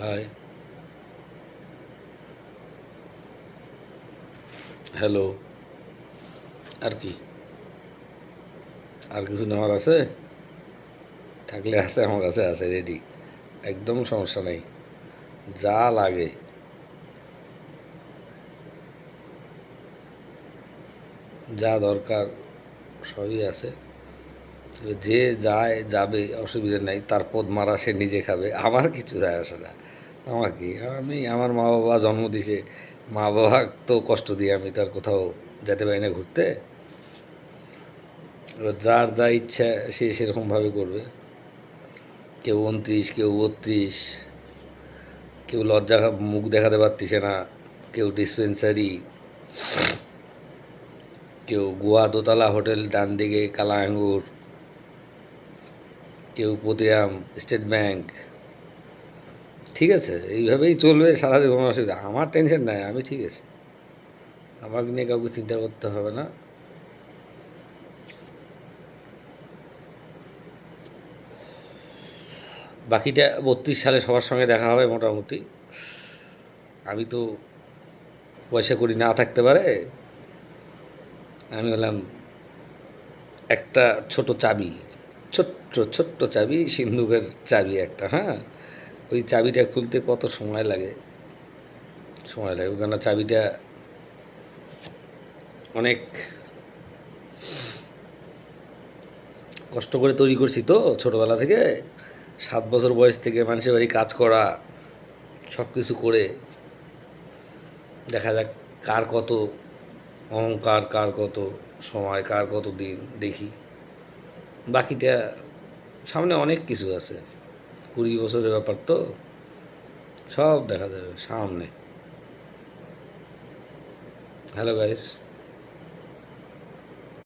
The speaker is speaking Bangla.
High, hello. আর কি? আর কিছু নেওয়ার আছে? থাকলে আছে, আমার কাছে আছে রেডি। একদম সমস্যা নেই, যা লাগে। যা দরকার সবই আছে। তবে যে যায় যাবে, অসুবিধা নাই, তার পদ মারা সে নিজে খাবে, আমার কিছু যায় আসে না। আমার কি, আমি আমার মা বাবা জন্ম দিছে, মা বাবা তো কষ্ট দিয়ে আমি তার কোথাও যেতে পারি না ঘুরতে। এবার যার যা ইচ্ছা সে সেরকমভাবে করবে। কেউ 29, কেউ 32, কেউ লজ্জা মুখ দেখাতে পারতেছে না, কেউ ডিসপেন্সারি, কেউ গোয়া দোতলা হোটেল ডান দিকে কালা আঙ্গুর, কেউ পতিরাম স্টেট ব্যাংক। ঠিক আছে, এইভাবেই চলবে সারা জীবন, অসুবিধা আমার, টেনশন নাই, আমি ঠিক আছে। আমাকে নিয়ে কাউকে চিন্তা করতে হবে না। বাকিটা 32 সালে সবার সঙ্গে দেখা হবে মোটামুটি। আমি তো পয়সা করি না থাকতে পারে, আমি হলাম একটা ছোট চাবি, ছোট্ট ছোট্ট চাবি, সিন্ধুকের চাবি একটা, হ্যাঁ। ওই চাবিটা খুলতে কত সময় লাগে, সময় লাগে, কেন চাবিটা অনেক কষ্ট করে তৈরি করছি তো, ছোটোবেলা থেকে 7 বছর বয়স থেকে মানুষের বাড়ি কাজ করা, সব কিছু করে দেখা যাক কার কত অহংকার, কার কত সময়, কার কত দিন দেখি। বাকিটা সামনে অনেক কিছু আছে, 20 বছরের ব্যাপার তো, সব দেখা যাবে সামনে। Hello guys.